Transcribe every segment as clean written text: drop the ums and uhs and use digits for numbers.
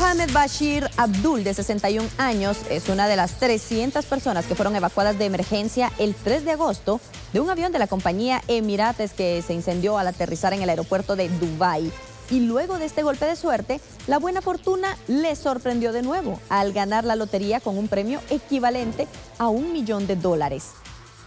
Mohamed Bashir Abdul, de 61 años, es una de las 300 personas que fueron evacuadas de emergencia el 3 de agosto de un avión de la compañía Emirates que se incendió al aterrizar en el aeropuerto de Dubái. Y luego de este golpe de suerte, la buena fortuna le sorprendió de nuevo al ganar la lotería con un premio equivalente a $1 millón.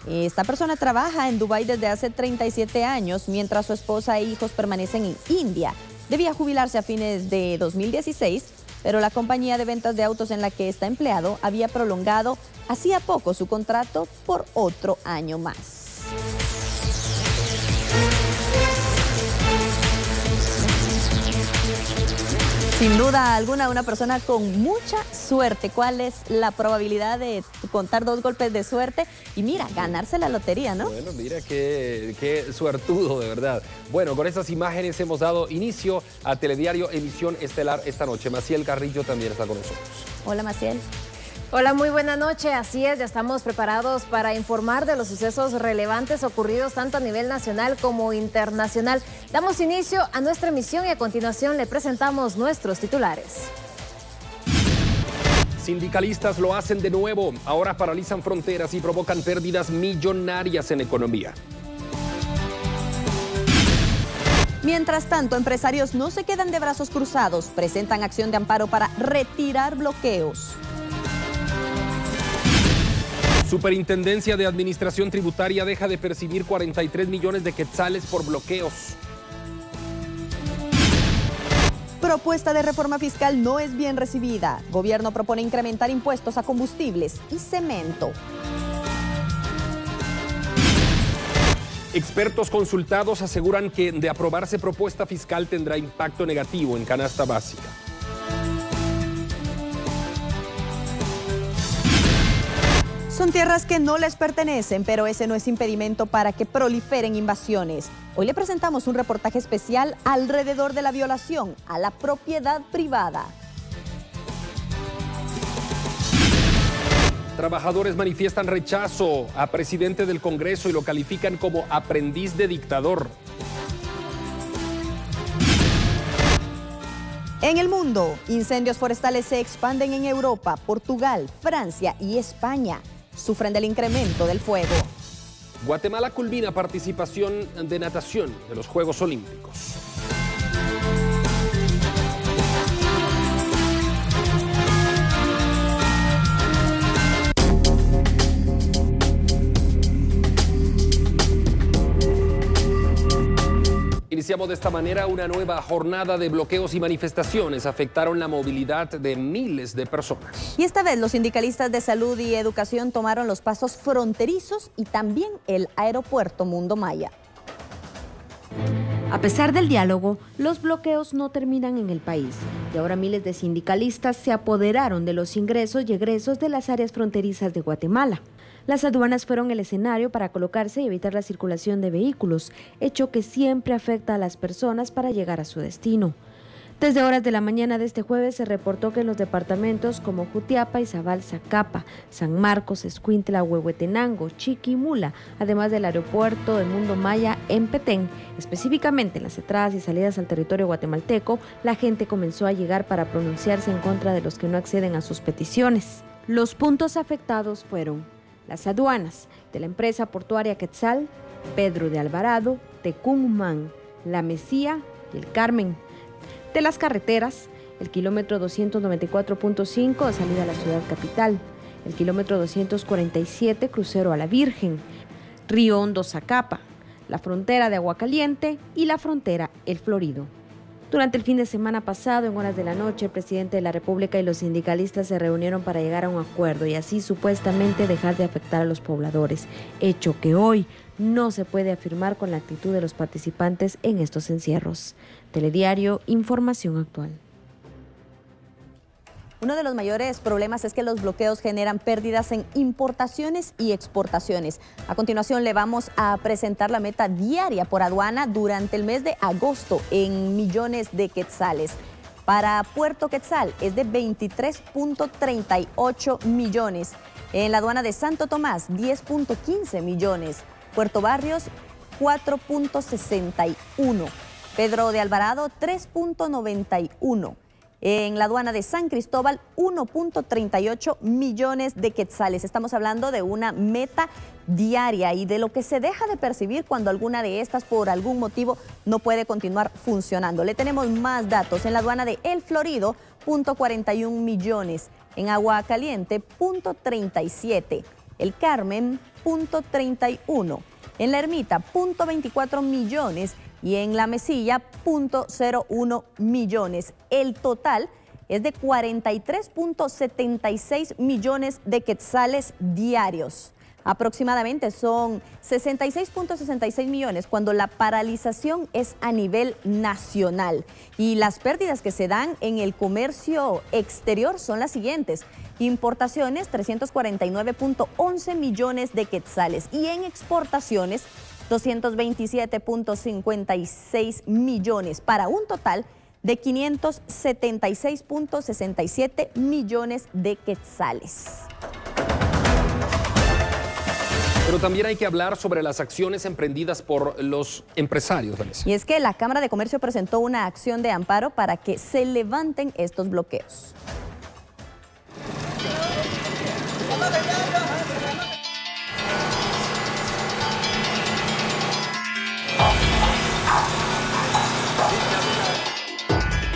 Esta persona trabaja en Dubái desde hace 37 años, mientras su esposa e hijos permanecen en India. Debía jubilarse a fines de 2016, pero la compañía de ventas de autos en la que está empleado había prolongado hacía poco su contrato por otro año más. Sin duda alguna, una persona con mucha suerte. ¿Cuál es la probabilidad de contar 2 golpes de suerte? Y mira, ganarse la lotería, ¿no? Bueno, mira qué suertudo, de verdad. Bueno, con estas imágenes hemos dado inicio a Telediario Emisión Estelar esta noche. Maciel Carrillo también está con nosotros. Hola, Maciel. Hola, muy buena noche. Así es, ya estamos preparados para informar de los sucesos relevantes ocurridos tanto a nivel nacional como internacional. Damos inicio a nuestra emisión y a continuación le presentamos nuestros titulares. Sindicalistas lo hacen de nuevo. Ahora paralizan fronteras y provocan pérdidas millonarias en economía. Mientras tanto, empresarios no se quedan de brazos cruzados. Presentan acción de amparo para retirar bloqueos. Superintendencia de Administración Tributaria deja de percibir 43 millones de quetzales por bloqueos. Propuesta de reforma fiscal no es bien recibida. Gobierno propone incrementar impuestos a combustibles y cemento. Expertos consultados aseguran que de aprobarse propuesta fiscal tendrá impacto negativo en canasta básica. Son tierras que no les pertenecen, pero ese no es impedimento para que proliferen invasiones. Hoy le presentamos un reportaje especial alrededor de la violación a la propiedad privada. Trabajadores manifiestan rechazo a presidente del Congreso y lo califican como aprendiz de dictador. En el mundo, incendios forestales se expanden en Europa, Portugal, Francia y España. Sufren del incremento del fuego. Guatemala culmina participación de natación de los Juegos Olímpicos. Iniciamos de esta manera una nueva jornada de bloqueos y manifestaciones. Afectaron la movilidad de miles de personas. Y esta vez los sindicalistas de salud y educación tomaron los pasos fronterizos y también el aeropuerto Mundo Maya. A pesar del diálogo, los bloqueos no terminan en el país y ahora miles de sindicalistas se apoderaron de los ingresos y egresos de las áreas fronterizas de Guatemala. Las aduanas fueron el escenario para colocarse y evitar la circulación de vehículos, hecho que siempre afecta a las personas para llegar a su destino. Desde horas de la mañana de este jueves se reportó que en los departamentos como Jutiapa, Izabal, Zacapa, San Marcos, Escuintla, Huehuetenango, Chiquimula, además del aeropuerto de Mundo Maya en Petén, específicamente en las entradas y salidas al territorio guatemalteco, la gente comenzó a llegar para pronunciarse en contra de los que no acceden a sus peticiones. Los puntos afectados fueron las aduanas de la empresa portuaria Quetzal, Pedro de Alvarado, Tecumán, La Mesía y El Carmen. De las carreteras, el kilómetro 294.5 de salida a la ciudad capital, el kilómetro 247 crucero a la Virgen, Río Hondo Zacapa, la frontera de Aguacaliente y la frontera El Florido. Durante el fin de semana pasado, en horas de la noche, el presidente de la República y los sindicalistas se reunieron para llegar a un acuerdo y así supuestamente dejar de afectar a los pobladores, hecho que hoy no se puede afirmar con la actitud de los participantes en estos encierros. Telediario, información actual. Uno de los mayores problemas es que los bloqueos generan pérdidas en importaciones y exportaciones. A continuación le vamos a presentar la meta diaria por aduana durante el mes de agosto en millones de quetzales. Para Puerto Quetzal es de 23.38 millones. En la aduana de Santo Tomás, 10.15 millones. Puerto Barrios, 4.61. Pedro de Alvarado, 3.91. En la aduana de San Cristóbal, 1.38 millones de quetzales. Estamos hablando de una meta diaria y de lo que se deja de percibir cuando alguna de estas por algún motivo no puede continuar funcionando. Le tenemos más datos. En la aduana de El Florido, 0.41 millones. En Agua Caliente, 0.37. El Carmen, 0.31. En La Ermita, 0.24 millones. Y en La Mesilla, 0.01 millones. El total es de 43.76 millones de quetzales diarios. Aproximadamente son 66.66 millones cuando la paralización es a nivel nacional. Y las pérdidas que se dan en el comercio exterior son las siguientes. Importaciones, 349.11 millones de quetzales. Y en exportaciones, 227.56 millones, para un total de 576.67 millones de quetzales. Pero también hay que hablar sobre las acciones emprendidas por los empresarios, Vanessa. Y es que la Cámara de Comercio presentó una acción de amparo para que se levanten estos bloqueos.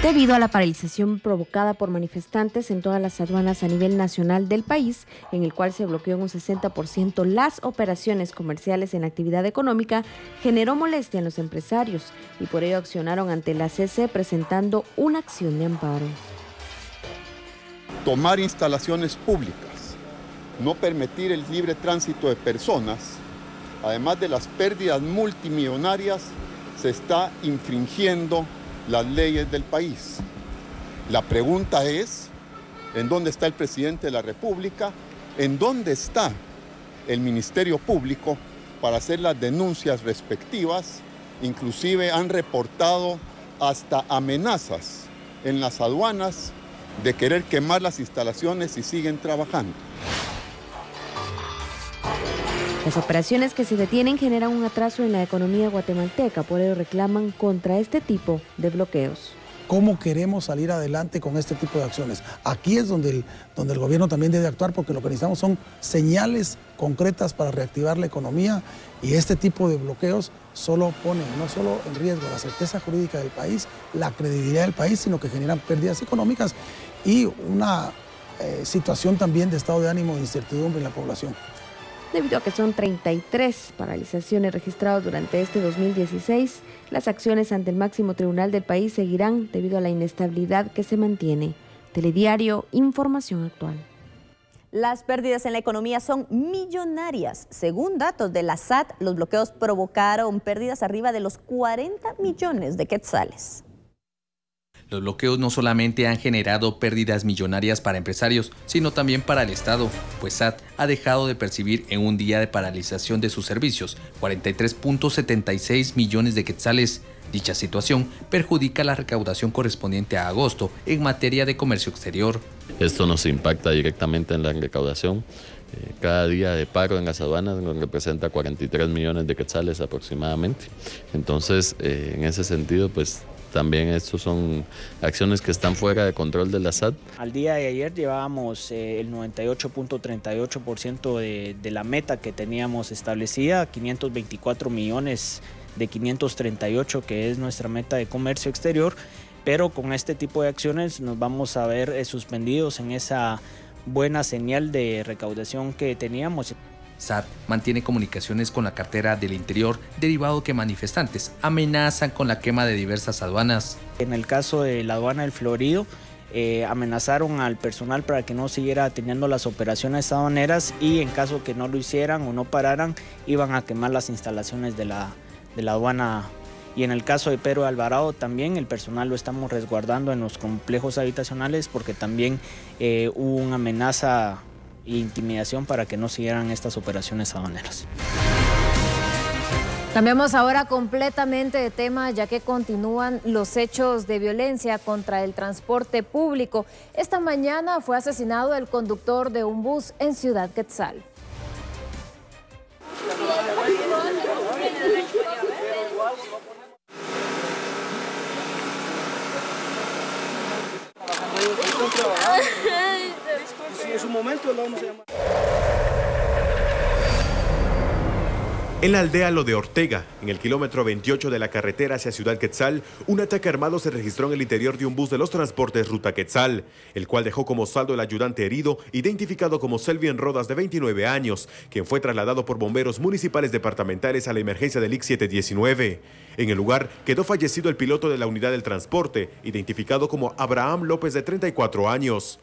Debido a la paralización provocada por manifestantes en todas las aduanas a nivel nacional del país, en el cual se bloqueó en un 60% las operaciones comerciales en la actividad económica, generó molestia en los empresarios y por ello accionaron ante la CC presentando una acción de amparo. Tomar instalaciones públicas, no permitir el libre tránsito de personas, además de las pérdidas multimillonarias, se está infringiendo las leyes del país. La pregunta es, ¿en dónde está el presidente de la República? ¿En dónde está el Ministerio Público para hacer las denuncias respectivas? Inclusive han reportado hasta amenazas en las aduanas de querer quemar las instalaciones y siguen trabajando. Las operaciones que se detienen generan un atraso en la economía guatemalteca, por ello reclaman contra este tipo de bloqueos. ¿Cómo queremos salir adelante con este tipo de acciones? Aquí es donde el gobierno también debe actuar, porque lo que necesitamos son señales concretas para reactivar la economía, y este tipo de bloqueos solo ponen no solo en riesgo la certeza jurídica del país, la credibilidad del país, sino que generan pérdidas económicas y una situación también de estado de ánimo e incertidumbre en la población. Debido a que son 33 paralizaciones registradas durante este 2016, las acciones ante el máximo tribunal del país seguirán debido a la inestabilidad que se mantiene. Telediario, información actual. Las pérdidas en la economía son millonarias. Según datos de la SAT, los bloqueos provocaron pérdidas arriba de los 40 millones de quetzales. Los bloqueos no solamente han generado pérdidas millonarias para empresarios, sino también para el Estado, pues SAT ha dejado de percibir en un día de paralización de sus servicios 43.76 millones de quetzales. Dicha situación perjudica la recaudación correspondiente a agosto en materia de comercio exterior. Esto nos impacta directamente en la recaudación. Cada día de paro en las aduanas nos representa 43 millones de quetzales aproximadamente. Entonces, en ese sentido, pues también estos son acciones que están fuera de control de la SAT. Al día de ayer llevábamos el 98.38% de la meta que teníamos establecida, 524 millones de 538, que es nuestra meta de comercio exterior, pero con este tipo de acciones nos vamos a ver suspendidos en esa buena señal de recaudación que teníamos. SAT mantiene comunicaciones con la cartera del Interior, derivado que manifestantes amenazan con la quema de diversas aduanas. En el caso de la aduana del Florido, amenazaron al personal para que no siguiera teniendo las operaciones aduaneras, y en caso que no lo hicieran o no pararan, iban a quemar las instalaciones de la aduana. Y en el caso de Pedro de Alvarado también el personal lo estamos resguardando en los complejos habitacionales, porque también hubo una amenaza e intimidación para que no siguieran estas operaciones aduaneras. Cambiamos ahora completamente de tema, ya que continúan los hechos de violencia contra el transporte público. Esta mañana fue asesinado el conductor de un bus en Ciudad Quetzal. momento lo vamos a llamar. En la aldea Lo de Ortega, en el kilómetro 28 de la carretera hacia Ciudad Quetzal, un ataque armado se registró en el interior de un bus de los transportes Ruta Quetzal, el cual dejó como saldo el ayudante herido, identificado como Selvien Rodas, de 29 años, quien fue trasladado por bomberos municipales departamentales a la emergencia del IC-719. En el lugar quedó fallecido el piloto de la unidad del transporte, identificado como Abraham López, de 34 años.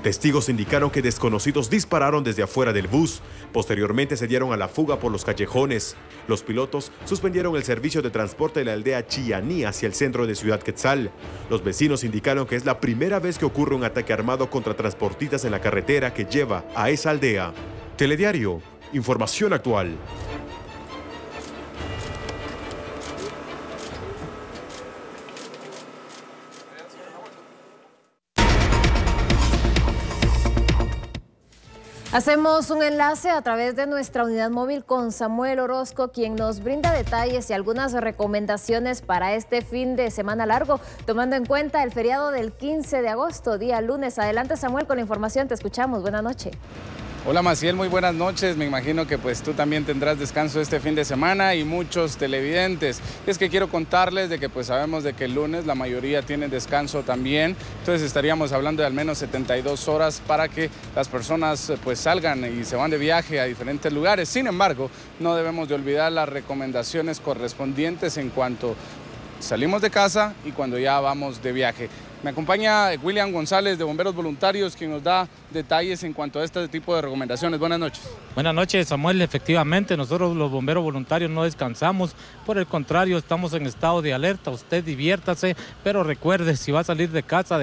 Testigos indicaron que desconocidos dispararon desde afuera del bus. Posteriormente se dieron a la fuga por los callejones. Los pilotos suspendieron el servicio de transporte de la aldea Chianí hacia el centro de Ciudad Quetzal. Los vecinos indicaron que es la primera vez que ocurre un ataque armado contra transportistas en la carretera que lleva a esa aldea. Telediario, información actual. Hacemos un enlace a través de nuestra unidad móvil con Samuel Orozco, quien nos brinda detalles y algunas recomendaciones para este fin de semana largo, tomando en cuenta el feriado del 15 de agosto, día lunes. Adelante, Samuel, con la información, te escuchamos. Buenas noches. Hola Maciel, muy buenas noches. Me imagino que pues tú también tendrás descanso este fin de semana y muchos televidentes. Es que quiero contarles de que pues sabemos de que el lunes la mayoría tienen descanso también. Entonces estaríamos hablando de al menos 72 horas para que las personas pues salgan y se van de viaje a diferentes lugares. Sin embargo, no debemos de olvidar las recomendaciones correspondientes en cuanto salimos de casa y cuando ya vamos de viaje. Me acompaña William González de Bomberos Voluntarios, quien nos da detalles en cuanto a este tipo de recomendaciones. Buenas noches. Buenas noches, Samuel. Efectivamente, nosotros los bomberos voluntarios no descansamos. Por el contrario, estamos en estado de alerta. Usted diviértase, pero recuerde, si va a salir de casa,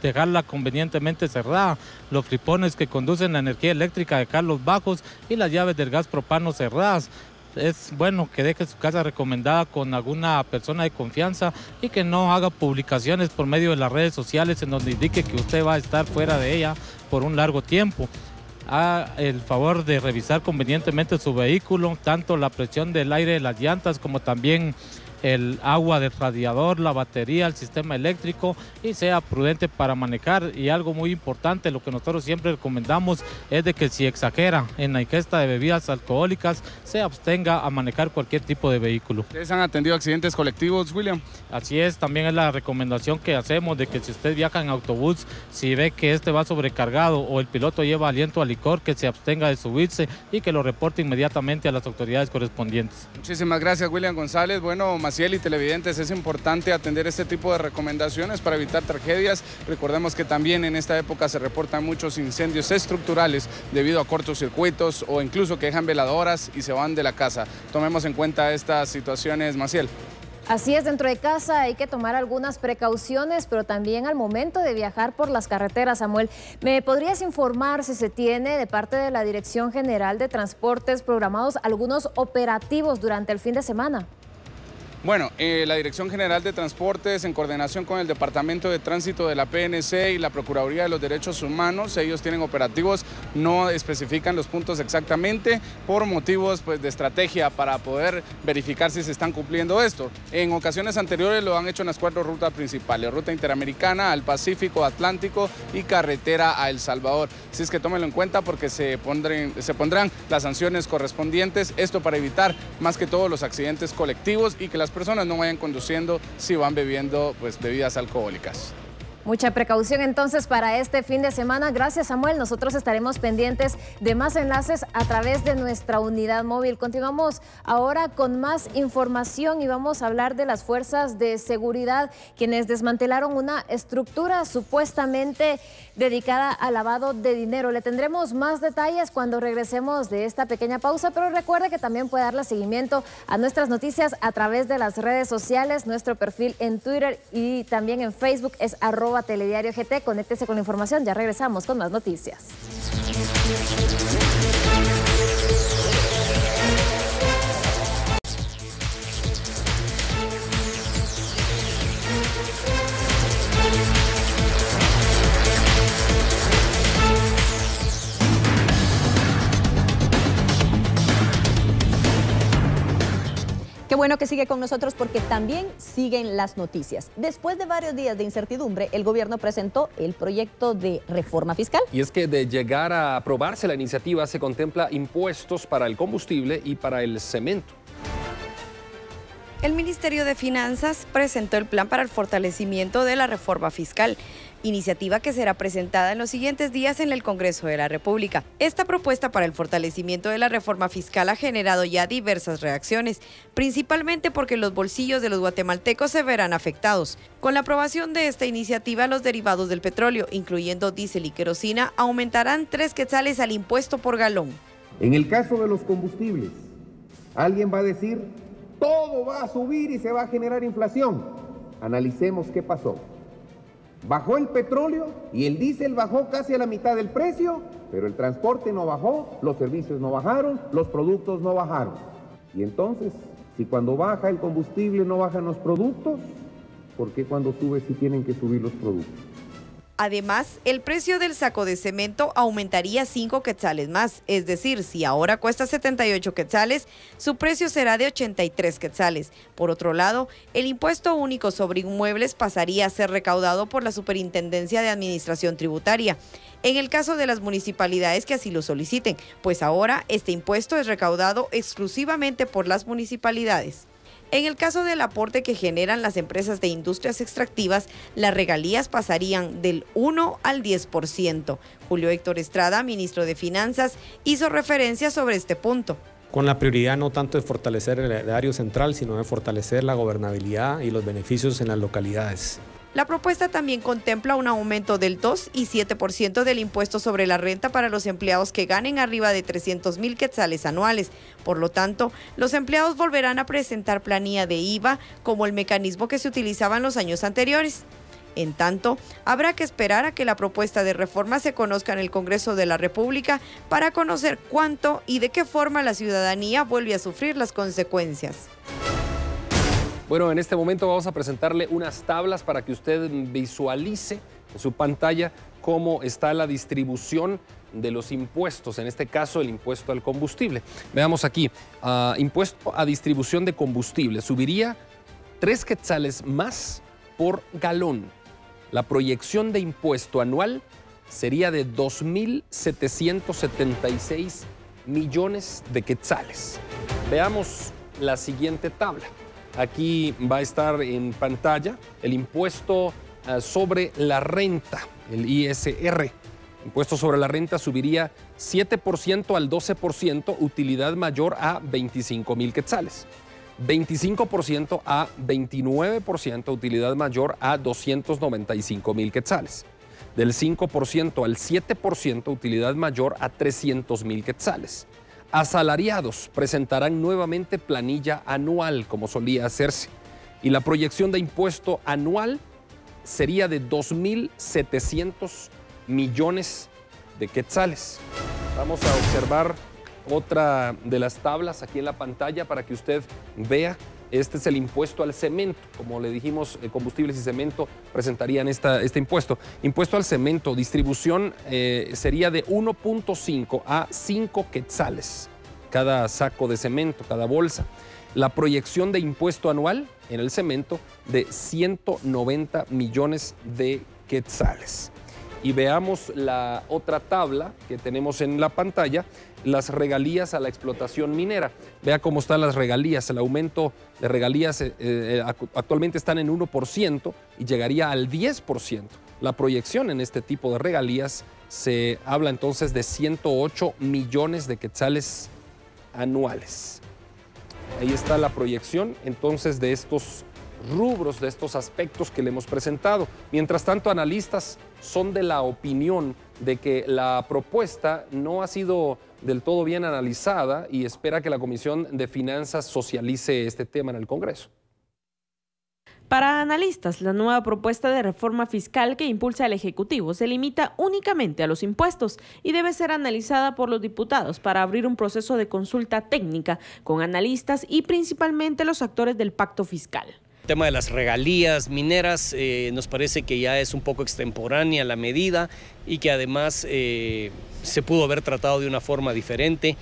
dejarla convenientemente cerrada, los fripones que conducen la energía eléctrica, dejarlos bajos y las llaves del gas propano cerradas. Es bueno que deje su casa recomendada con alguna persona de confianza y que no haga publicaciones por medio de las redes sociales en donde indique que usted va a estar fuera de ella por un largo tiempo. Haga el favor de revisar convenientemente su vehículo, tanto la presión del aire de las llantas como también el agua del radiador, la batería, el sistema eléctrico, y sea prudente para manejar. Y algo muy importante, lo que nosotros siempre recomendamos es de que si exagera en la ingesta de bebidas alcohólicas, se abstenga a manejar cualquier tipo de vehículo. ¿Ustedes han atendido accidentes colectivos, William? Así es, también es la recomendación que hacemos de que si usted viaja en autobús, si ve que este va sobrecargado o el piloto lleva aliento a licor, que se abstenga de subirse y que lo reporte inmediatamente a las autoridades correspondientes. Muchísimas gracias, William González. Bueno, Maciel y televidentes, es importante atender este tipo de recomendaciones para evitar tragedias. Recordemos que también en esta época se reportan muchos incendios estructurales debido a cortocircuitos o incluso que dejan veladoras y se van de la casa. Tomemos en cuenta estas situaciones, Maciel. Así es, dentro de casa hay que tomar algunas precauciones, pero también al momento de viajar por las carreteras. Samuel, ¿me podrías informar si se tiene de parte de la Dirección General de Transportes programados algunos operativos durante el fin de semana? Bueno, la Dirección General de Transportes, en coordinación con el Departamento de Tránsito de la PNC y la Procuraduría de los Derechos Humanos, ellos tienen operativos, no especifican los puntos exactamente por motivos pues, de estrategia para poder verificar si se están cumpliendo esto. En ocasiones anteriores lo han hecho en las 4 rutas principales: ruta interamericana, al Pacífico, Atlántico y carretera a El Salvador. Así es que tómenlo en cuenta porque se pondrán las sanciones correspondientes, esto para evitar más que todo los accidentes colectivos y que las personas no vayan conduciendo si van bebiendo pues, bebidas alcohólicas. Mucha precaución entonces para este fin de semana. Gracias, Samuel. Nosotros estaremos pendientes de más enlaces a través de nuestra unidad móvil. Continuamos ahora con más información y vamos a hablar de las fuerzas de seguridad, quienes desmantelaron una estructura supuestamente dedicada al lavado de dinero. Le tendremos más detalles cuando regresemos de esta pequeña pausa, pero recuerde que también puede darle seguimiento a nuestras noticias a través de las redes sociales. Nuestro perfil en Twitter y también en Facebook es @Telediario GT. Conéctese con la información, ya regresamos con más noticias. Qué bueno que sigue con nosotros porque también siguen las noticias. Después de varios días de incertidumbre, el gobierno presentó el proyecto de reforma fiscal. Y es que de llegar a aprobarse la iniciativa se contempla impuestos para el combustible y para el cemento. El Ministerio de Finanzas presentó el plan para el fortalecimiento de la reforma fiscal, iniciativa que será presentada en los siguientes días en el Congreso de la República. Esta propuesta para el fortalecimiento de la reforma fiscal ha generado ya diversas reacciones, principalmente porque los bolsillos de los guatemaltecos se verán afectados. Con la aprobación de esta iniciativa, los derivados del petróleo, incluyendo diésel y querosina, aumentarán 3 quetzales al impuesto por galón. En el caso de los combustibles, alguien va a decir, todo va a subir y se va a generar inflación. Analicemos qué pasó. Bajó el petróleo y el diésel bajó casi a la mitad del precio, pero el transporte no bajó, los servicios no bajaron, los productos no bajaron. Y entonces, si cuando baja el combustible no bajan los productos, ¿por qué cuando sube sí tienen que subir los productos? Además, el precio del saco de cemento aumentaría 5 quetzales más, es decir, si ahora cuesta 78 quetzales, su precio será de 83 quetzales. Por otro lado, el impuesto único sobre inmuebles pasaría a ser recaudado por la Superintendencia de Administración Tributaria, en el caso de las municipalidades que así lo soliciten, pues ahora este impuesto es recaudado exclusivamente por las municipalidades. En el caso del aporte que generan las empresas de industrias extractivas, las regalías pasarían del 1 al 10%. Julio Héctor Estrada, ministro de Finanzas, hizo referencia sobre este punto. Con la prioridad no tanto de fortalecer el erario central, sino de fortalecer la gobernabilidad y los beneficios en las localidades. La propuesta también contempla un aumento del 2 y 7% del impuesto sobre la renta para los empleados que ganen arriba de 300,000 quetzales anuales. Por lo tanto, los empleados volverán a presentar planilla de IVA como el mecanismo que se utilizaba en los años anteriores. En tanto, habrá que esperar a que la propuesta de reforma se conozca en el Congreso de la República para conocer cuánto y de qué forma la ciudadanía vuelve a sufrir las consecuencias. Bueno, en este momento vamos a presentarle unas tablas para que usted visualice en su pantalla cómo está la distribución de los impuestos, en este caso el impuesto al combustible. Veamos aquí, impuesto a distribución de combustible, subiría 3 quetzales más por galón. La proyección de impuesto anual sería de 2.776 millones de quetzales. Veamos la siguiente tabla. Aquí va a estar en pantalla el impuesto sobre la renta, el ISR. Impuesto sobre la renta subiría 7% al 12%, utilidad mayor a 25,000 quetzales. 25% a 29%, utilidad mayor a 295,000 quetzales. Del 5% al 7%, utilidad mayor a 300,000 quetzales. Asalariados presentarán nuevamente planilla anual, como solía hacerse, y la proyección de impuesto anual sería de 2.700 millones de quetzales. Vamos a observar otra de las tablas aquí en la pantalla para que usted vea. Este es el impuesto al cemento. Como le dijimos, combustibles y cemento presentarían este impuesto. Impuesto al cemento, distribución sería de 1.5 a 5 quetzales cada saco de cemento, cada bolsa. La proyección de impuesto anual en el cemento de 190 millones de quetzales. Y veamos la otra tabla que tenemos en la pantalla, las regalías a la explotación minera. Vea cómo están las regalías. El aumento de regalías actualmente están en 1% y llegaría al 10%. La proyección en este tipo de regalías se habla entonces de 108 millones de quetzales anuales. Ahí está la proyección entonces de estos rubros, de estos aspectos que le hemos presentado. Mientras tanto, analistas son de la opinión de que la propuesta no ha sido del todo bien analizada y espera que la Comisión de Finanzas socialice este tema en el Congreso. Para analistas, la nueva propuesta de reforma fiscal que impulsa el Ejecutivo se limita únicamente a los impuestos y debe ser analizada por los diputados para abrir un proceso de consulta técnica con analistas y principalmente los actores del pacto fiscal. El tema de las regalías mineras nos parece que ya es un poco extemporánea la medida y que además se pudo haber tratado de una forma diferente.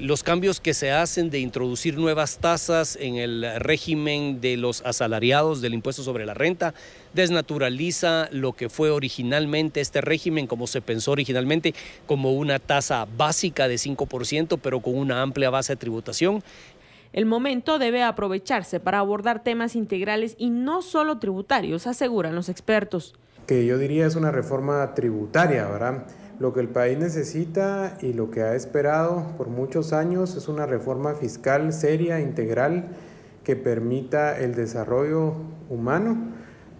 Los cambios que se hacen de introducir nuevas tasas en el régimen de los asalariados del impuesto sobre la renta desnaturaliza lo que fue originalmente este régimen, como se pensó originalmente, como una tasa básica de 5%, pero con una amplia base de tributación. El momento debe aprovecharse para abordar temas integrales y no solo tributarios, aseguran los expertos. Que yo diría es una reforma tributaria, ¿verdad? Lo que el país necesita y lo que ha esperado por muchos años es una reforma fiscal seria, integral, que permita el desarrollo humano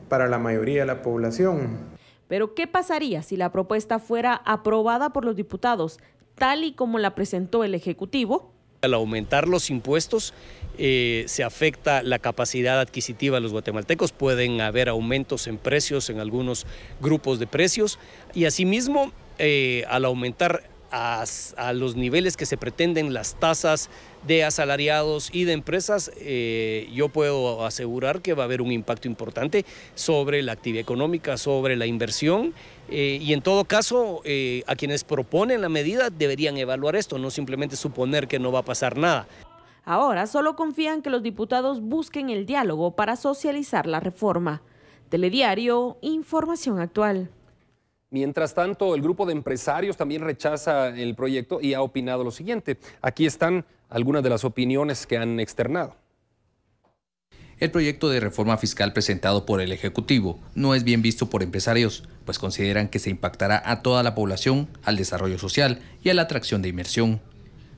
para la mayoría de la población. Pero ¿qué pasaría si la propuesta fuera aprobada por los diputados, tal y como la presentó el Ejecutivo? Al aumentar los impuestos se afecta la capacidad adquisitiva de los guatemaltecos, pueden haber aumentos en precios en algunos grupos de precios y asimismo al aumentar a los niveles que se pretenden las tasas de asalariados y de empresas, yo puedo asegurar que va a haber un impacto importante sobre la actividad económica, sobre la inversión y en todo caso a quienes proponen la medida deberían evaluar esto, no simplemente suponer que no va a pasar nada. Ahora solo confían que los diputados busquen el diálogo para socializar la reforma. Telediario, Información Actual. Mientras tanto, el grupo de empresarios también rechaza el proyecto y ha opinado lo siguiente. Aquí están algunas de las opiniones que han externado. El proyecto de reforma fiscal presentado por el Ejecutivo no es bien visto por empresarios, pues consideran que se impactará a toda la población, al desarrollo social y a la atracción de inversión.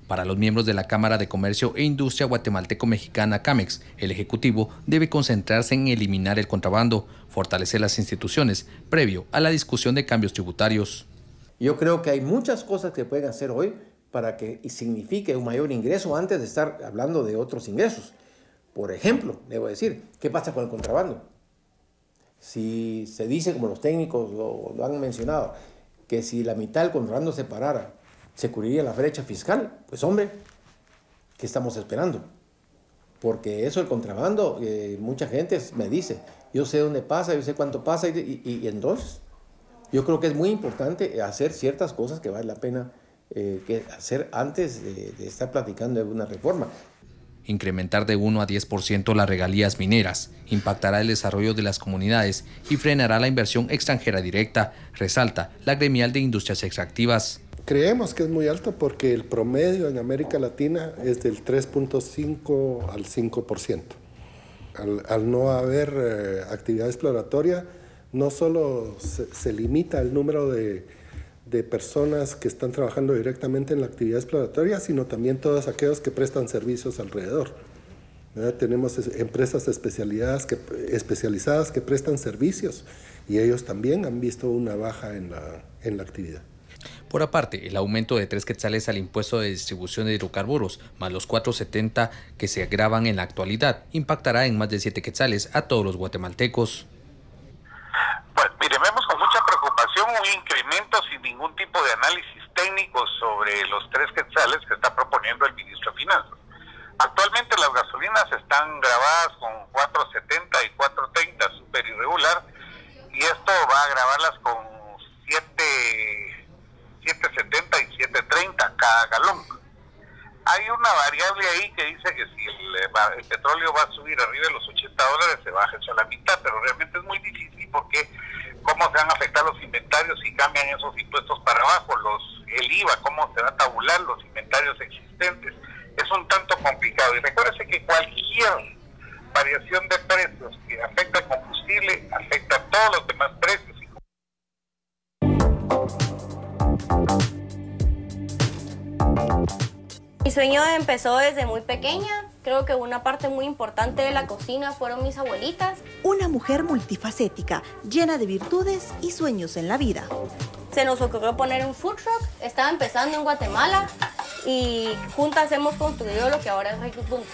Para los miembros de la Cámara de Comercio e Industria Guatemalteco-Mexicana CAMEX, el Ejecutivo debe concentrarse en eliminar el contrabando, fortalecer las instituciones, previo a la discusión de cambios tributarios. Yo creo que hay muchas cosas que pueden hacer hoy para que signifique un mayor ingreso antes de estar hablando de otros ingresos. Por ejemplo, debo decir, ¿qué pasa con el contrabando? Si se dice, como los técnicos lo han mencionado, que si la mitad del contrabando se parara, se cubriría la brecha fiscal, pues hombre, ¿qué estamos esperando? Porque eso, el contrabando, mucha gente me dice, yo sé dónde pasa, yo sé cuánto pasa, y entonces yo creo que es muy importante hacer ciertas cosas que vale la pena hacer antes de estar platicando de una reforma. Incrementar de 1 a 10% las regalías mineras impactará el desarrollo de las comunidades y frenará la inversión extranjera directa, resalta la gremial de industrias extractivas. Creemos que es muy alto porque el promedio en América Latina es del 3.5 al 5%. Al no haber actividad exploratoria, no solo se limita el número de personas que están trabajando directamente en la actividad exploratoria, sino también todos aquellos que prestan servicios alrededor. Tenemos empresas especializadas que prestan servicios y ellos también han visto una baja en la actividad. Por aparte, el aumento de 3 quetzales al impuesto de distribución de hidrocarburos, más los 4.70 que se agravan en la actualidad, impactará en más de 7 quetzales a todos los guatemaltecos. Pues mire, vemos con mucha preocupación un incremento sin ningún tipo de análisis técnico sobre los 3 quetzales que está proponiendo el ministro de Finanzas. Actualmente las gasolinas están grabadas con 4.70 y 4.30, súper irregular, y esto va a grabarlas con 7.70 y 7.30 cada galón. Hay una variable ahí que dice que si el petróleo va a subir arriba de los $80, se baja eso a la mitad, pero realmente es muy difícil porque cómo se van a afectar los inventarios si cambian esos impuestos para abajo, el IVA, cómo se va a tabular los inventarios existentes. Es un tanto complicado y recuérdese que cualquier variación de precios que afecta al combustible afecta a todos los demás precios. Mi sueño empezó desde muy pequeña. Creo que una parte muy importante de la cocina fueron mis abuelitas. Una mujer multifacética, llena de virtudes y sueños en la vida. Se nos ocurrió poner un food truck. Estaba empezando en Guatemala y juntas hemos construido lo que ahora es Rico Punto.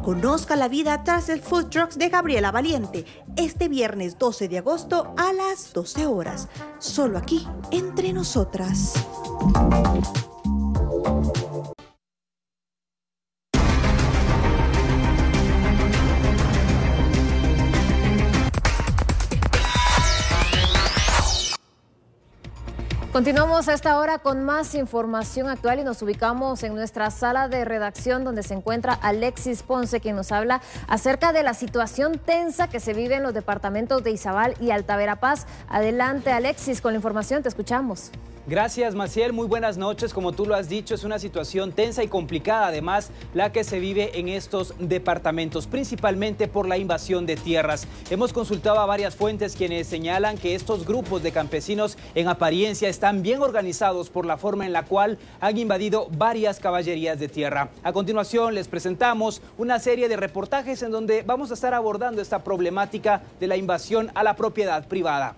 Conozca la vida tras el food trucks de Gabriela Valiente, este viernes 12 de agosto a las 12 horas. Solo aquí, entre nosotras. Continuamos a esta hora con más información actual y nos ubicamos en nuestra sala de redacción donde se encuentra Alexis Ponce, quien nos habla acerca de la situación tensa que se vive en los departamentos de Izabal y Alta Verapaz. Adelante, Alexis, con la información, te escuchamos. Gracias, Maciel. Muy buenas noches. Como tú lo has dicho, es una situación tensa y complicada, además, la que se vive en estos departamentos, principalmente por la invasión de tierras. Hemos consultado a varias fuentes quienes señalan que estos grupos de campesinos en apariencia están bien organizados por la forma en la cual han invadido varias caballerías de tierra. A continuación, les presentamos una serie de reportajes en donde vamos a estar abordando esta problemática de la invasión a la propiedad privada.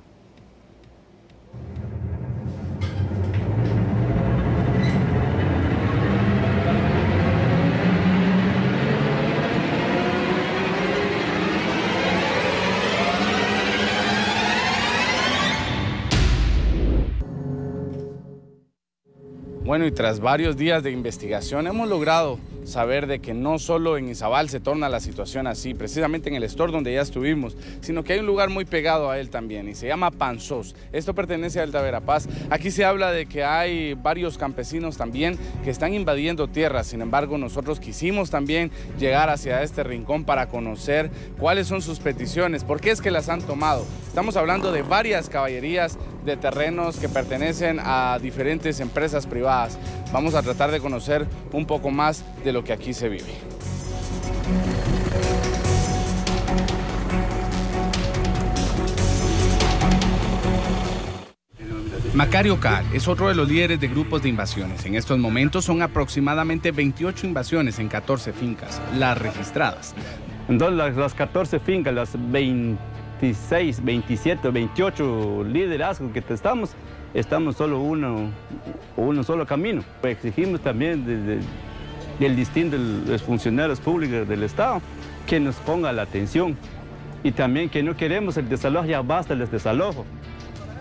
Bueno, y tras varios días de investigación hemos logrado saber de que no solo en Izabal se torna la situación así, precisamente en el store donde ya estuvimos, sino que hay un lugar muy pegado a él también y se llama Panzós. Esto pertenece a Alta Verapaz. Aquí se habla de que hay varios campesinos también que están invadiendo tierras. Sin embargo, nosotros quisimos también llegar hacia este rincón para conocer cuáles son sus peticiones, por qué es que las han tomado. Estamos hablando de varias caballerías de terrenos que pertenecen a diferentes empresas privadas. Vamos a tratar de conocer un poco más de lo que aquí se vive. Macario Cal es otro de los líderes de grupos de invasiones. En estos momentos son aproximadamente 28 invasiones en 14 fincas, las registradas. Entonces las 14 fincas, las 26, 27, 28 liderazgos que estamos solo uno solo camino. Exigimos también del distinto de los funcionarios públicos del Estado que nos ponga la atención y también que no queremos el desalojo, ya basta el desalojo.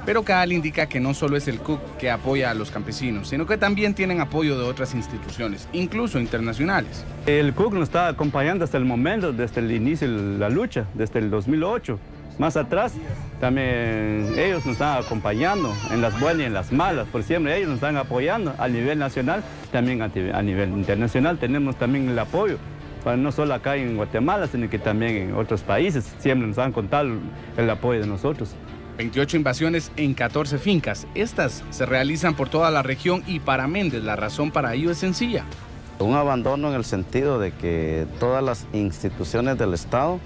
Pero Caal indica que no solo es el CUC que apoya a los campesinos, sino que también tienen apoyo de otras instituciones, incluso internacionales. El CUC nos está acompañando hasta el momento, desde el inicio de la lucha, desde el 2008. Más atrás, también ellos nos están acompañando en las buenas y en las malas. Por siempre ellos nos están apoyando a nivel nacional, también a nivel internacional. Tenemos también el apoyo, no solo acá en Guatemala, sino que también en otros países. Siempre nos han contado el apoyo de nosotros. 28 invasiones en 14 fincas. Estas se realizan por toda la región y para Méndez la razón para ello es sencilla. Un abandono en el sentido de que todas las instituciones del Estado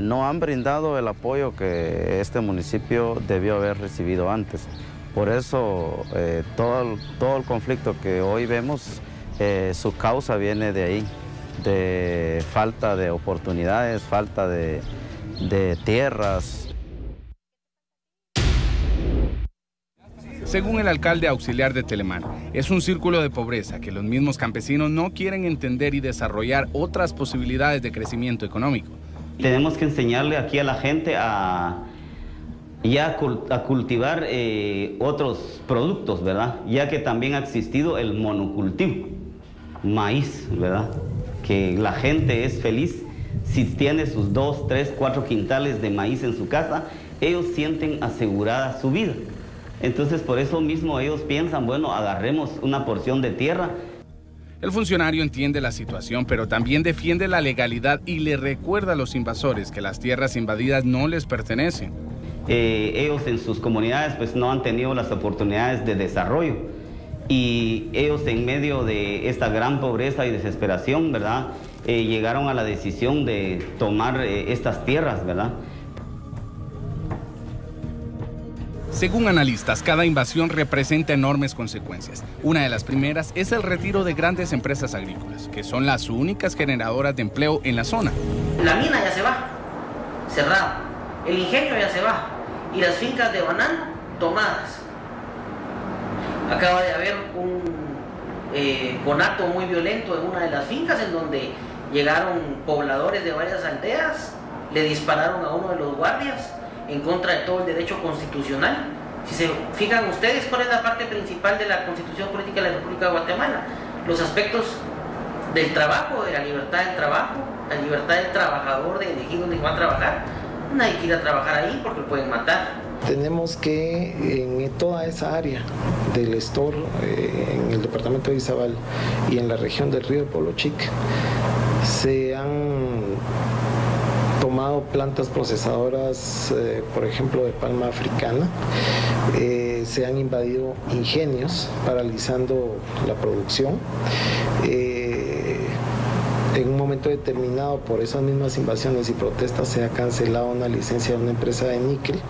no han brindado el apoyo que este municipio debió haber recibido antes. Por eso todo el conflicto que hoy vemos, su causa viene de ahí, de falta de oportunidades, falta de tierras. Según el alcalde auxiliar de Telemán, es un círculo de pobreza que los mismos campesinos no quieren entender y desarrollar otras posibilidades de crecimiento económico. Tenemos que enseñarle aquí a la gente a cultivar otros productos, ¿verdad? Ya que también ha existido el monocultivo, maíz, ¿verdad? Que la gente es feliz si tiene sus 2, 3, 4 quintales de maíz en su casa, ellos sienten asegurada su vida. Entonces, por eso mismo ellos piensan, bueno, agarremos una porción de tierra. El funcionario entiende la situación, pero también defiende la legalidad y le recuerda a los invasores que las tierras invadidas no les pertenecen. Ellos en sus comunidades pues no han tenido las oportunidades de desarrollo y ellos en medio de esta gran pobreza y desesperación, ¿verdad? Llegaron a la decisión de tomar estas tierras, ¿verdad? Según analistas, cada invasión representa enormes consecuencias. Una de las primeras es el retiro de grandes empresas agrícolas, que son las únicas generadoras de empleo en la zona. La mina ya se va, cerrada. El ingenio ya se va. Y las fincas de banano, tomadas. Acaba de haber un conato muy violento en una de las fincas en donde llegaron pobladores de varias aldeas, le dispararon a uno de los guardias en contra de todo el derecho constitucional. Si se fijan ustedes, ¿cuál es la parte principal de la Constitución Política de la República de Guatemala? Los aspectos del trabajo, de la libertad del trabajo, la libertad del trabajador de elegir dónde va a trabajar. Nadie quiere trabajar ahí porque lo pueden matar. tenemos que en toda esa área del Estor, en el departamento de Izabal y en la región del río Polochic, se han tomado plantas procesadoras, por ejemplo, de palma africana. Se han invadido ingenios, paralizando la producción. En un momento determinado, por esas mismas invasiones y protestas, se ha cancelado una licencia de una empresa de níquel.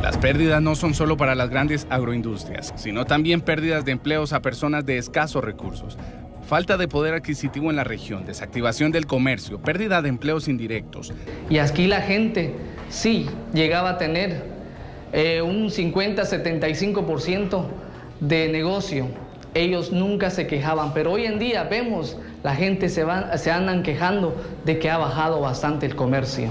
Las pérdidas no son solo para las grandes agroindustrias, sino también pérdidas de empleos a personas de escasos recursos. Falta de poder adquisitivo en la región, desactivación del comercio, pérdida de empleos indirectos. Y aquí la gente sí llegaba a tener un 50-75% de negocio. Ellos nunca se quejaban, pero hoy en día vemos la gente se andan quejando de que ha bajado bastante el comercio.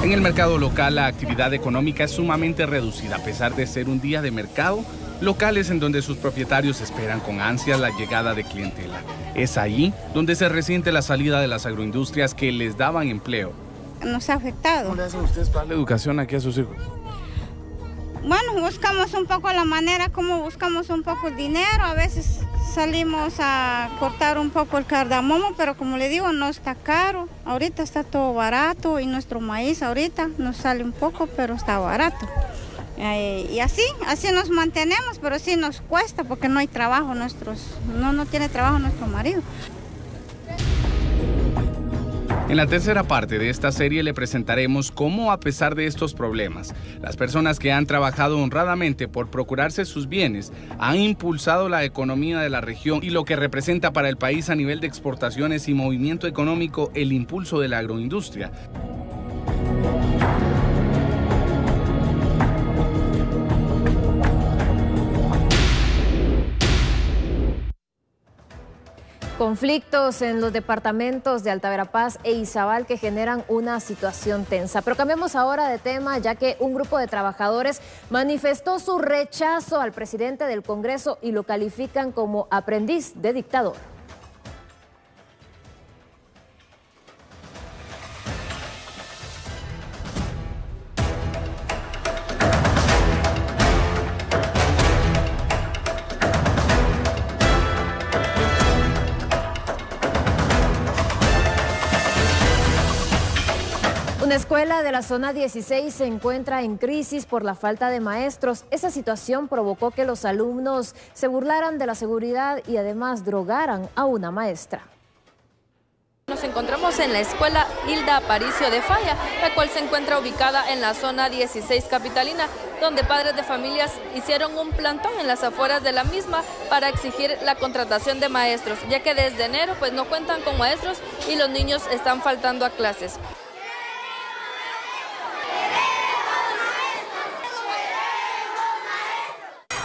En el mercado local, la actividad económica es sumamente reducida, a pesar de ser un día de mercado, locales en donde sus propietarios esperan con ansias la llegada de clientela. Es ahí donde se resiente la salida de las agroindustrias que les daban empleo. Nos ha afectado. ¿Cómo le hacen ustedes para la educación aquí a sus hijos? Bueno, buscamos un poco la manera como buscamos un poco el dinero. A veces salimos a cortar un poco el cardamomo, pero como le digo, no está caro. Ahorita está todo barato y nuestro maíz ahorita nos sale un poco, pero está barato. Y así nos mantenemos, pero sí nos cuesta porque no hay trabajo, no tiene trabajo nuestro marido. En la tercera parte de esta serie le presentaremos cómo, a pesar de estos problemas, las personas que han trabajado honradamente por procurarse sus bienes han impulsado la economía de la región y lo que representa para el país a nivel de exportaciones y movimiento económico el impulso de la agroindustria. Conflictos en los departamentos de Alta Verapaz e Izabal que generan una situación tensa. Pero cambiamos ahora de tema, ya que un grupo de trabajadores manifestó su rechazo al presidente del Congreso y lo califican como aprendiz de dictador. Una escuela de la zona 16 se encuentra en crisis por la falta de maestros. Esa situación provocó que los alumnos se burlaran de la seguridad y además drogaran a una maestra. Nos encontramos en la escuela Hilda Aparicio de Falla, la cual se encuentra ubicada en la zona 16 capitalina, donde padres de familias hicieron un plantón en las afueras de la misma para exigir la contratación de maestros, ya que desde enero pues no cuentan con maestros y los niños están faltando a clases.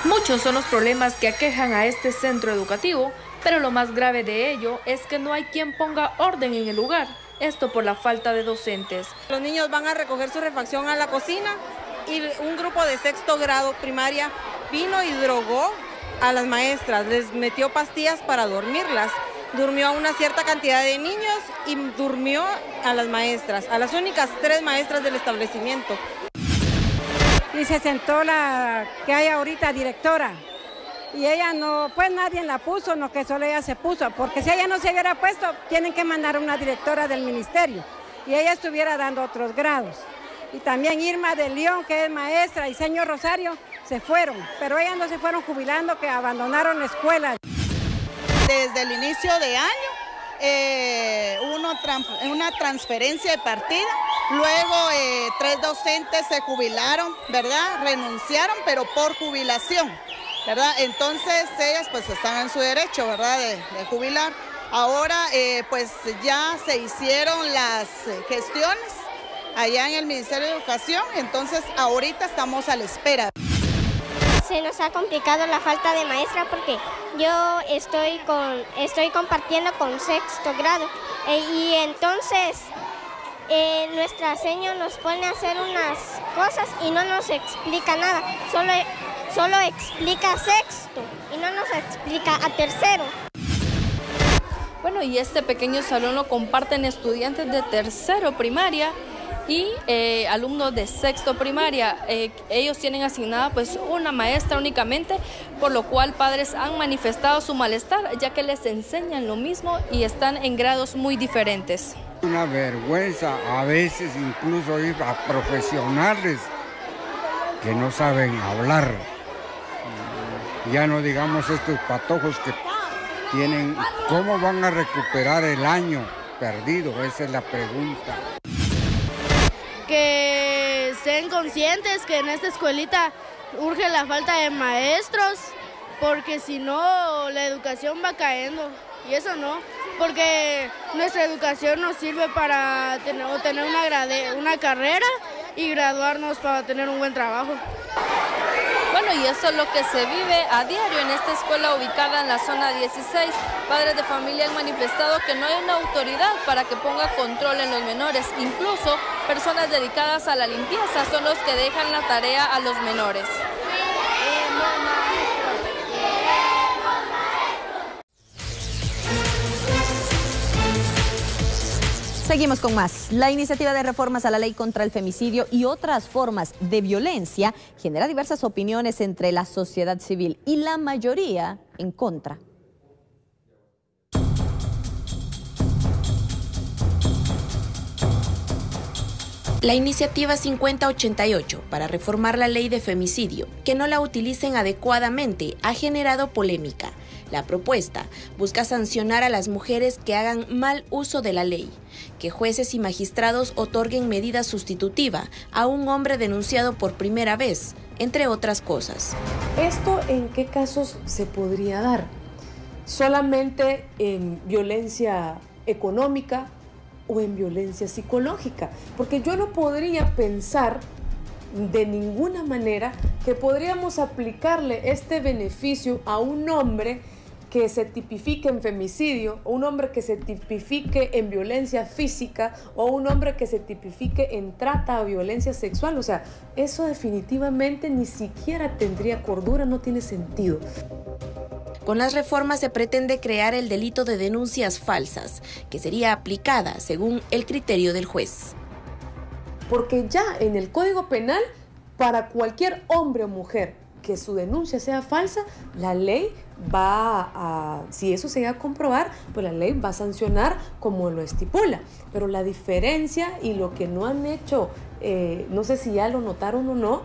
Muchos son los problemas que aquejan a este centro educativo, pero lo más grave de ello es que no hay quien ponga orden en el lugar, esto por la falta de docentes. Los niños van a recoger su refacción a la cocina y un grupo de sexto grado primaria vino y drogó a las maestras, les metió pastillas para dormirlas. Durmió a una cierta cantidad de niños y durmió a las maestras, a las únicas 3 maestras del establecimiento. Y se sentó la que hay ahorita directora y ella no, pues nadie la puso, no que solo ella se puso, porque si ella no se hubiera puesto, tienen que mandar a una directora del ministerio y ella estuviera dando otros grados. Y también Irma de León, que es maestra, y señor Rosario, se fueron, pero ellas no se fueron jubilando, que abandonaron la escuela. Desde el inicio de año, una transferencia de partida, luego 3 docentes se jubilaron, ¿verdad? Renunciaron, pero por jubilación, ¿verdad? Entonces ellas pues están en su derecho, ¿verdad? De jubilar. Ahora pues ya se hicieron las gestiones allá en el Ministerio de Educación, entonces ahorita estamos a la espera. Se nos ha complicado la falta de maestra porque yo estoy compartiendo con sexto grado y entonces nuestra señora nos pone a hacer unas cosas y no nos explica nada, solo explica sexto y no nos explica a tercero. Bueno, y este pequeño salón lo comparten estudiantes de tercero primaria y alumnos de sexto primaria. Ellos tienen asignada pues una maestra únicamente, por lo cual padres han manifestado su malestar, ya que les enseñan lo mismo y están en grados muy diferentes. Una vergüenza, a veces incluso ir a profesionales que no saben hablar. Ya no digamos estos patojos que tienen, ¿cómo van a recuperar el año perdido? Esa es la pregunta. Que estén conscientes que en esta escuelita urge la falta de maestros, porque si no la educación va cayendo, y eso no, porque nuestra educación nos sirve para obtener una carrera y graduarnos para tener un buen trabajo. Bueno, y eso es lo que se vive a diario en esta escuela ubicada en la zona 16. Padres de familia han manifestado que no hay una autoridad para que ponga control en los menores. Incluso personas dedicadas a la limpieza son los que dejan la tarea a los menores. Seguimos con más. La iniciativa de reformas a la ley contra el femicidio y otras formas de violencia genera diversas opiniones entre la sociedad civil y la mayoría en contra. La iniciativa 5088 para reformar la ley de femicidio, que no la utilicen adecuadamente, ha generado polémica. La propuesta busca sancionar a las mujeres que hagan mal uso de la ley, que jueces y magistrados otorguen medida sustitutiva a un hombre denunciado por primera vez, entre otras cosas. ¿Esto en qué casos se podría dar? ¿Solamente en violencia económica o en violencia psicológica? Porque yo no podría pensar de ninguna manera que podríamos aplicarle este beneficio a un hombre que se tipifique en femicidio, o un hombre que se tipifique en violencia física, o un hombre que se tipifique en trata o violencia sexual. O sea, eso definitivamente ni siquiera tendría cordura, no tiene sentido. Con las reformas se pretende crear el delito de denuncias falsas, que sería aplicada según el criterio del juez. Porque ya en el Código Penal, para cualquier hombre o mujer que su denuncia sea falsa, la ley va a, si eso se llega a comprobar, pues la ley va a sancionar como lo estipula. Pero la diferencia y lo que no han hecho, no sé si ya lo notaron o no,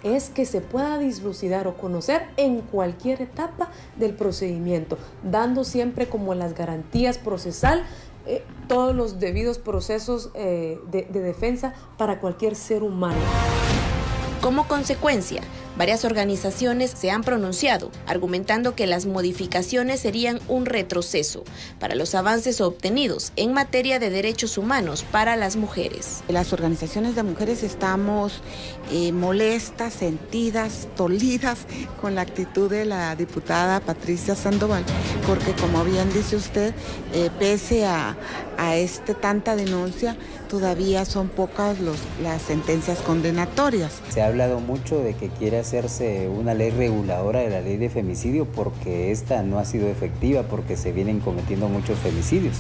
es que se pueda dislucidar o conocer en cualquier etapa del procedimiento, dando siempre como las garantías procesal, todos los debidos procesos de defensa para cualquier ser humano. Como consecuencia, varias organizaciones se han pronunciado, argumentando que las modificaciones serían un retroceso para los avances obtenidos en materia de derechos humanos para las mujeres. Las organizaciones de mujeres estamos molestas, sentidas, dolidas con la actitud de la diputada Patricia Sandoval, porque como bien dice usted, pese a tanta denuncia, todavía son pocas las sentencias condenatorias. Se ha hablado mucho de que quiere hacerse una ley reguladora de la ley de femicidio porque esta no ha sido efectiva, porque se vienen cometiendo muchos femicidios.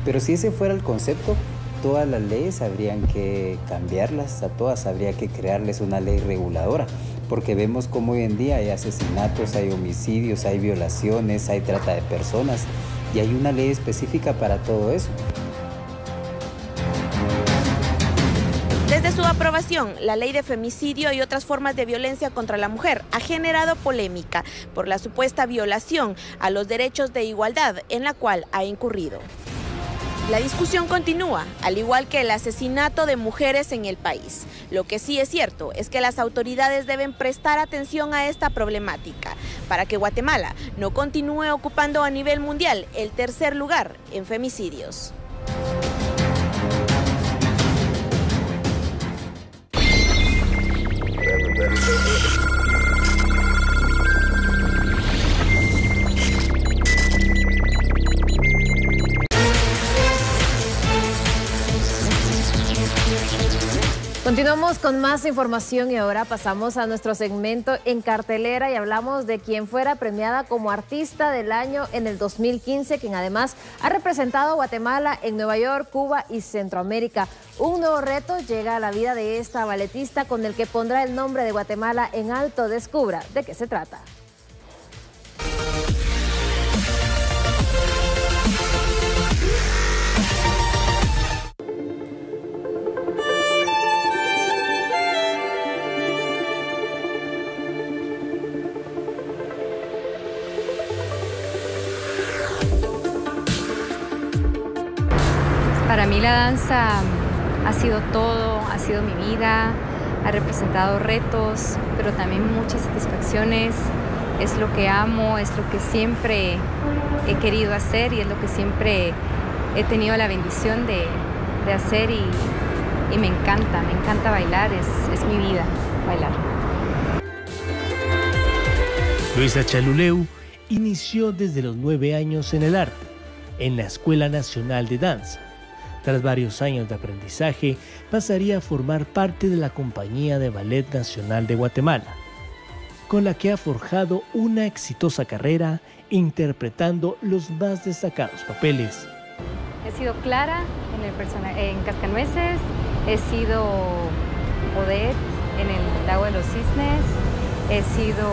Pero si ese fuera el concepto, todas las leyes habrían que cambiarlas, a todas habría que crearles una ley reguladora, porque vemos como hoy en día hay asesinatos, hay homicidios, hay violaciones, hay trata de personas y hay una ley específica para todo eso. Desde su aprobación, la ley de femicidio y otras formas de violencia contra la mujer ha generado polémica por la supuesta violación a los derechos de igualdad en la cual ha incurrido. La discusión continúa, al igual que el asesinato de mujeres en el país. Lo que sí es cierto es que las autoridades deben prestar atención a esta problemática para que Guatemala no continúe ocupando a nivel mundial el tercer lugar en femicidios. Continuamos con más información y ahora pasamos a nuestro segmento En Cartelera y hablamos de quien fuera premiada como Artista del Año en el 2015, quien además ha representado a Guatemala en Nueva York, Cuba y Centroamérica. Un nuevo reto llega a la vida de esta balletista con el que pondrá el nombre de Guatemala en alto. Descubra de qué se trata. Para mí la danza ha sido todo, ha sido mi vida, ha representado retos, pero también muchas satisfacciones. Es lo que amo, es lo que siempre he querido hacer y es lo que siempre he tenido la bendición de hacer y me encanta bailar, es mi vida, bailar. Luisa Chaluleu inició desde los 9 años en el arte, en la Escuela Nacional de Danza. Tras varios años de aprendizaje, pasaría a formar parte de la Compañía de Ballet Nacional de Guatemala, con la que ha forjado una exitosa carrera interpretando los más destacados papeles. He sido Clara en Cascanueces, he sido Odette en El Lago de los Cisnes, he sido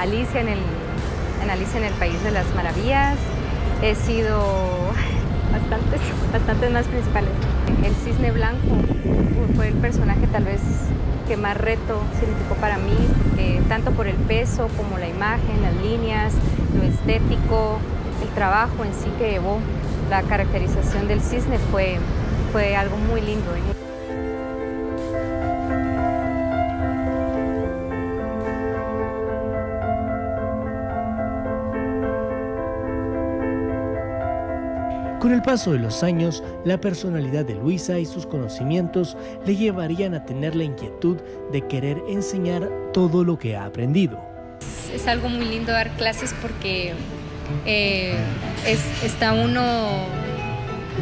Alicia en Alicia en el País de las Maravillas, he sido bastantes más principales. El Cisne Blanco fue el personaje tal vez que más reto significó para mí, tanto por el peso como la imagen, las líneas, lo estético, el trabajo en sí que llevó. La caracterización del cisne fue algo muy lindo. Con el paso de los años, la personalidad de Luisa y sus conocimientos le llevarían a tener la inquietud de querer enseñar todo lo que ha aprendido. Es algo muy lindo dar clases porque está uno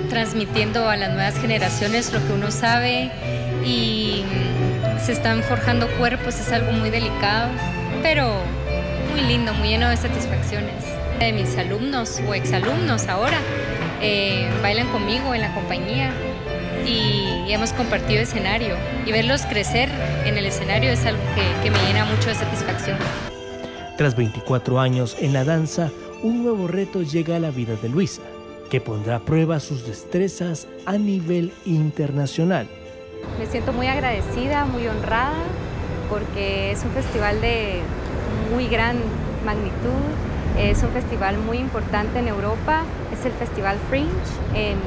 transmitiendo a las nuevas generaciones lo que uno sabe y se están forjando cuerpos, es algo muy delicado, pero muy lindo, muy lleno de satisfacciones. De mis alumnos o exalumnos ahora bailan conmigo en la compañía y hemos compartido escenario y verlos crecer en el escenario es algo que me llena mucho de satisfacción. Tras 24 años en la danza, un nuevo reto llega a la vida de Luisa, que pondrá a prueba sus destrezas a nivel internacional. Me siento muy agradecida, muy honrada, porque es un festival de muy gran magnitud. Es un festival muy importante en Europa, es el Festival Fringe en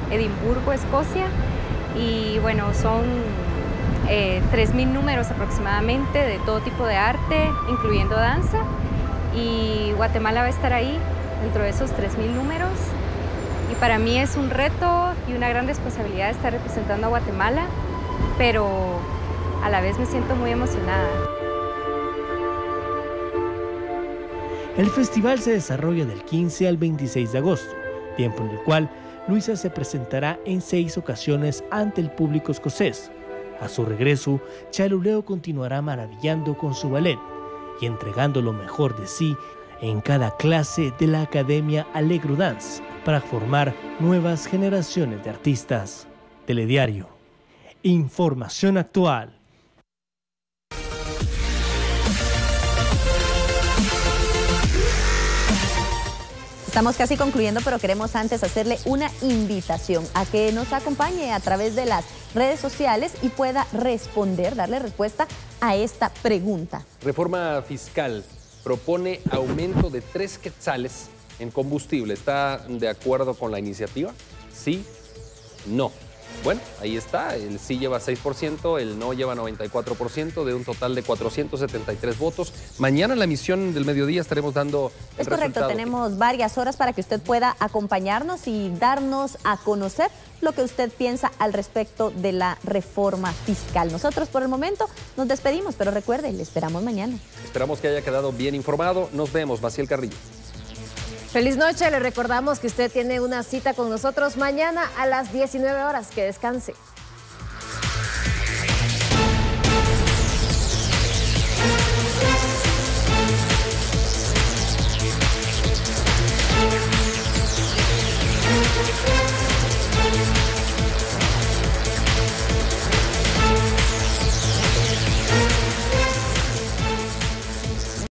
Edimburgo, Escocia, y bueno, son 3.000 números aproximadamente de todo tipo de arte, incluyendo danza, y Guatemala va a estar ahí dentro de esos 3.000 números, y para mí es un reto y una gran responsabilidad estar representando a Guatemala, pero a la vez me siento muy emocionada. El festival se desarrolla del 15 al 26 de agosto, tiempo en el cual Luisa se presentará en 6 ocasiones ante el público escocés. A su regreso, Chaluleu continuará maravillando con su ballet y entregando lo mejor de sí en cada clase de la Academia Allegro Dance para formar nuevas generaciones de artistas. Telediario. Información actual. Estamos casi concluyendo, pero queremos antes hacerle una invitación a que nos acompañe a través de las redes sociales y pueda responder, darle respuesta a esta pregunta. Reforma fiscal propone aumento de 3 quetzales en combustible. ¿Está de acuerdo con la iniciativa? ¿Sí? ¿No? Bueno, ahí está, el sí lleva 6%, el no lleva 94%, de un total de 473 votos. Mañana en la emisión del mediodía estaremos dando el resultado. Es correcto, tenemos varias horas para que usted pueda acompañarnos y darnos a conocer lo que usted piensa al respecto de la reforma fiscal. Nosotros por el momento nos despedimos, pero recuerde, le esperamos mañana. Esperamos que haya quedado bien informado. Nos vemos, Maciel Carrillo. Feliz noche, le recordamos que usted tiene una cita con nosotros mañana a las 19 horas. Que descanse.